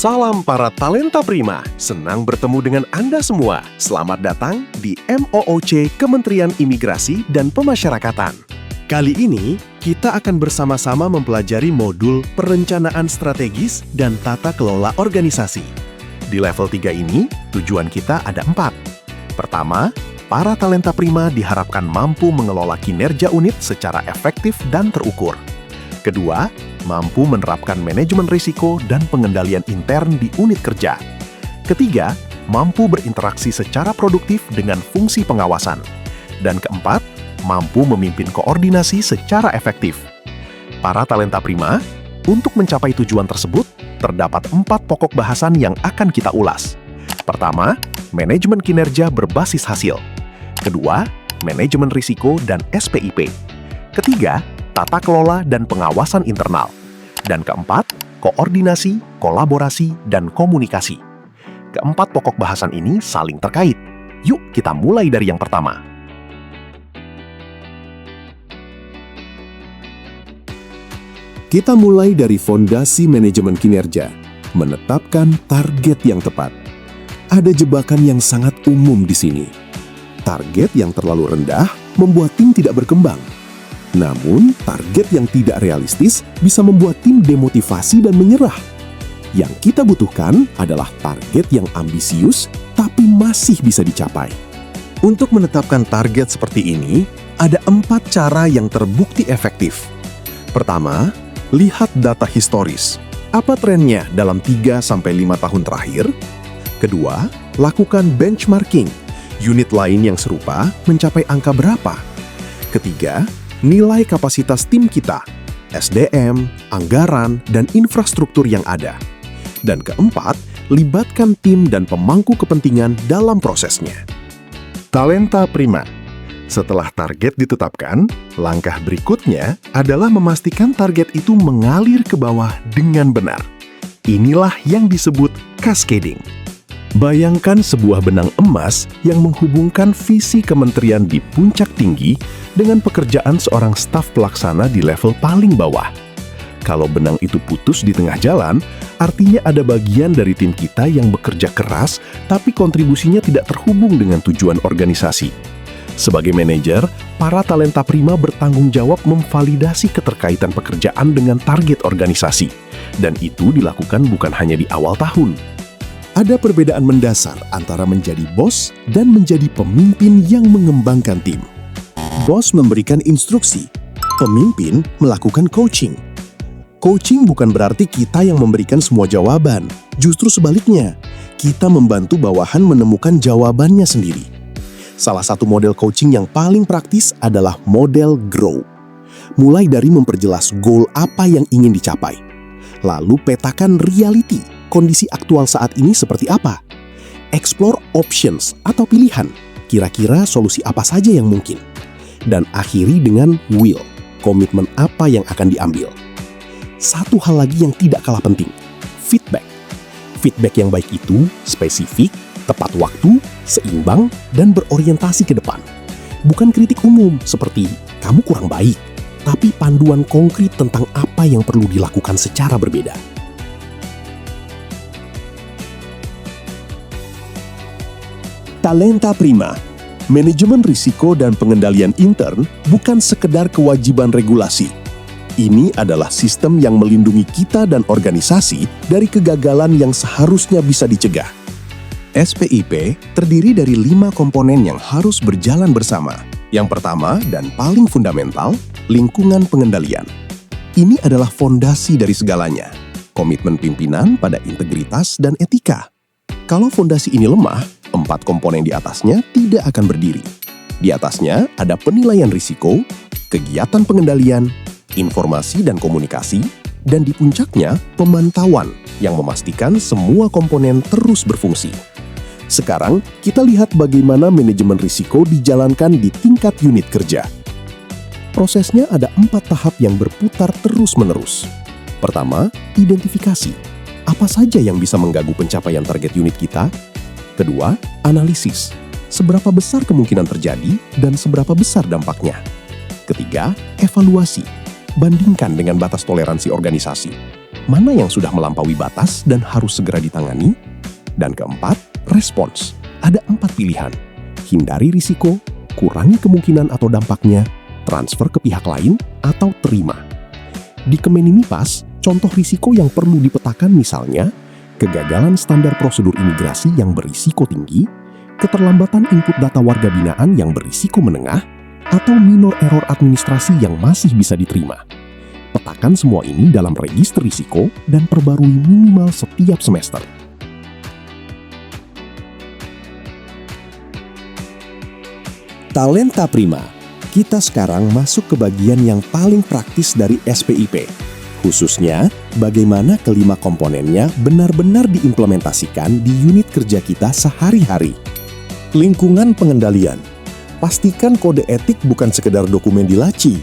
Salam para talenta prima, senang bertemu dengan Anda semua. Selamat datang di MOOC Kementerian Imigrasi dan Pemasyarakatan. Kali ini, kita akan bersama-sama mempelajari modul perencanaan strategis dan tata kelola organisasi. Di level 3 ini, tujuan kita ada 4. Pertama, para talenta prima diharapkan mampu mengelola kinerja unit secara efektif dan terukur. Kedua, mampu menerapkan manajemen risiko dan pengendalian intern di unit kerja. Ketiga, mampu berinteraksi secara produktif dengan fungsi pengawasan. Dan keempat, mampu memimpin koordinasi secara efektif. Para talenta prima, untuk mencapai tujuan tersebut, terdapat 4 pokok bahasan yang akan kita ulas. Pertama, manajemen kinerja berbasis hasil. Kedua, manajemen risiko dan SPIP. Ketiga, tata kelola dan pengawasan internal. Dan keempat, koordinasi, kolaborasi, dan komunikasi. Keempat pokok bahasan ini saling terkait. Yuk kita mulai dari yang pertama. Kita mulai dari fondasi manajemen kinerja, menetapkan target yang tepat. Ada jebakan yang sangat umum di sini. Target yang terlalu rendah membuat tim tidak berkembang. Namun, target yang tidak realistis bisa membuat tim demotivasi dan menyerah. Yang kita butuhkan adalah target yang ambisius tapi masih bisa dicapai. Untuk menetapkan target seperti ini, ada 4 cara yang terbukti efektif. Pertama, lihat data historis. Apa trennya dalam 3-5 tahun terakhir? Kedua, lakukan benchmarking. Unit lain yang serupa mencapai angka berapa? Ketiga, nilai kapasitas tim kita, SDM, anggaran, dan infrastruktur yang ada. Dan keempat, libatkan tim dan pemangku kepentingan dalam prosesnya. Talenta prima. Setelah target ditetapkan, langkah berikutnya adalah memastikan target itu mengalir ke bawah dengan benar. Inilah yang disebut cascading. Bayangkan sebuah benang emas yang menghubungkan visi kementerian di puncak tinggi dengan pekerjaan seorang staf pelaksana di level paling bawah. Kalau benang itu putus di tengah jalan, artinya ada bagian dari tim kita yang bekerja keras tapi kontribusinya tidak terhubung dengan tujuan organisasi. Sebagai manajer, para talenta prima bertanggung jawab memvalidasi keterkaitan pekerjaan dengan target organisasi. Dan itu dilakukan bukan hanya di awal tahun. Ada perbedaan mendasar antara menjadi bos dan menjadi pemimpin yang mengembangkan tim. Bos memberikan instruksi, pemimpin melakukan coaching. Coaching bukan berarti kita yang memberikan semua jawaban. Justru sebaliknya, kita membantu bawahan menemukan jawabannya sendiri. Salah satu model coaching yang paling praktis adalah model GROW. Mulai dari memperjelas goal apa yang ingin dicapai. Lalu petakan reality, kondisi aktual saat ini seperti apa. Explore options atau pilihan, kira-kira solusi apa saja yang mungkin. Dan akhiri dengan will, komitmen apa yang akan diambil. Satu hal lagi yang tidak kalah penting, feedback. Feedback yang baik itu spesifik, tepat waktu, seimbang, dan berorientasi ke depan. Bukan kritik umum seperti kamu kurang baik, tapi panduan konkret tentang apa yang perlu dilakukan secara berbeda. Talenta prima. Manajemen risiko dan pengendalian intern bukan sekedar kewajiban regulasi. Ini adalah sistem yang melindungi kita dan organisasi dari kegagalan yang seharusnya bisa dicegah. SPIP terdiri dari 5 komponen yang harus berjalan bersama. Yang pertama dan paling fundamental, lingkungan pengendalian. Ini adalah fondasi dari segalanya. Komitmen pimpinan pada integritas dan etika. Kalau fondasi ini lemah, 4 komponen di atasnya tidak akan berdiri. Di atasnya ada penilaian risiko, kegiatan pengendalian, informasi dan komunikasi, dan di puncaknya pemantauan yang memastikan semua komponen terus berfungsi. Sekarang, kita lihat bagaimana manajemen risiko dijalankan di tingkat unit kerja. Prosesnya ada 4 tahap yang berputar terus-menerus. Pertama, identifikasi. Apa saja yang bisa mengganggu pencapaian target unit kita? Kedua, analisis. Seberapa besar kemungkinan terjadi dan seberapa besar dampaknya? Ketiga, evaluasi. Bandingkan dengan batas toleransi organisasi. mana yang sudah melampaui batas dan harus segera ditangani. Dan keempat, respons. Ada 4 pilihan. Hindari risiko, kurangi kemungkinan atau dampaknya, transfer ke pihak lain, atau terima. Di Kemenimipas, contoh risiko yang perlu dipetakan misalnya, kegagalan standar prosedur imigrasi yang berisiko tinggi, keterlambatan input data warga binaan yang berisiko menengah, atau minor error administrasi yang masih bisa diterima. Petakan semua ini dalam register risiko dan perbarui minimal setiap semester. Talenta Prima, kita sekarang masuk ke bagian yang paling praktis dari SPIP. Khususnya, bagaimana kelima komponennya benar-benar diimplementasikan di unit kerja kita sehari-hari. Lingkungan pengendalian. Pastikan kode etik bukan sekedar dokumen di laci.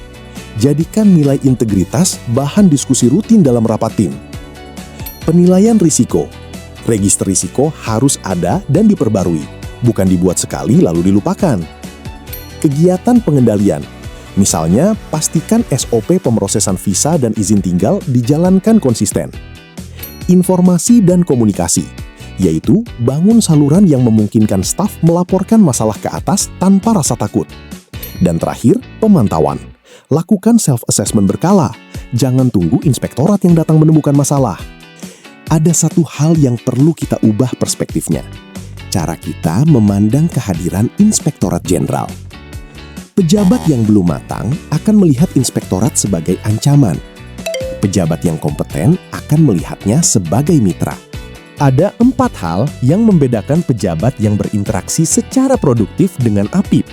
Jadikan nilai integritas bahan diskusi rutin dalam rapat tim. Penilaian risiko. Register risiko harus ada dan diperbarui, bukan dibuat sekali lalu dilupakan. Kegiatan pengendalian. Misalnya, pastikan SOP pemrosesan visa dan izin tinggal dijalankan konsisten. Informasi dan komunikasi, yaitu bangun saluran yang memungkinkan staf melaporkan masalah ke atas tanpa rasa takut. Dan terakhir, pemantauan. Lakukan self-assessment berkala. Jangan tunggu inspektorat yang datang menemukan masalah. Ada satu hal yang perlu kita ubah perspektifnya. Cara kita memandang kehadiran Inspektorat Jenderal. Pejabat yang belum matang akan melihat inspektorat sebagai ancaman. Pejabat yang kompeten akan melihatnya sebagai mitra. Ada 4 hal yang membedakan pejabat yang berinteraksi secara produktif dengan APIP.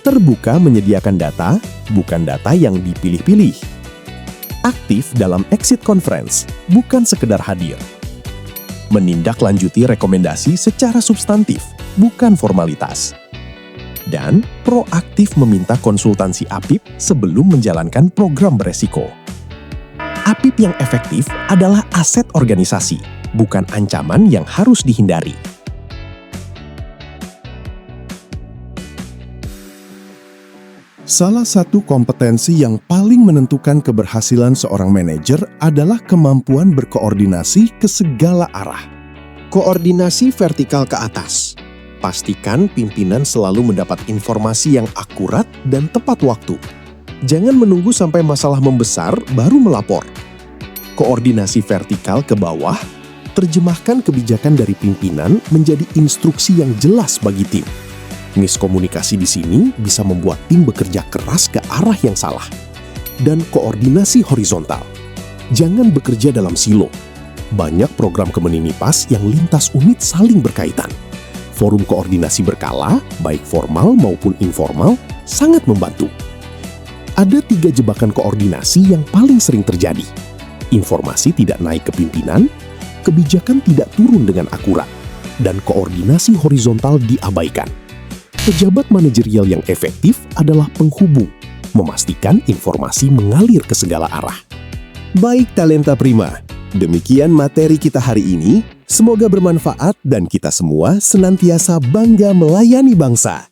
Terbuka menyediakan data, bukan data yang dipilih-pilih. Aktif dalam exit conference, bukan sekedar hadir. Menindaklanjuti rekomendasi secara substantif, bukan formalitas. Dan proaktif meminta konsultansi APIP sebelum menjalankan program beresiko. APIP yang efektif adalah aset organisasi, bukan ancaman yang harus dihindari. Salah satu kompetensi yang paling menentukan keberhasilan seorang manajer adalah kemampuan berkoordinasi ke segala arah. Koordinasi vertikal ke atas. Pastikan pimpinan selalu mendapat informasi yang akurat dan tepat waktu. Jangan menunggu sampai masalah membesar baru melapor. Koordinasi vertikal ke bawah. Terjemahkan kebijakan dari pimpinan menjadi instruksi yang jelas bagi tim. Miskomunikasi di sini bisa membuat tim bekerja keras ke arah yang salah. Dan koordinasi horizontal. Jangan bekerja dalam silo. Banyak program Kemenimipas yang lintas unit saling berkaitan. Forum koordinasi berkala, baik formal maupun informal, sangat membantu. Ada 3 jebakan koordinasi yang paling sering terjadi. Informasi tidak naik ke pimpinan, kebijakan tidak turun dengan akurat, dan koordinasi horizontal diabaikan. Pejabat manajerial yang efektif adalah penghubung, memastikan informasi mengalir ke segala arah. Baik Talenta Prima, demikian materi kita hari ini. Semoga bermanfaat dan kita semua senantiasa bangga melayani bangsa.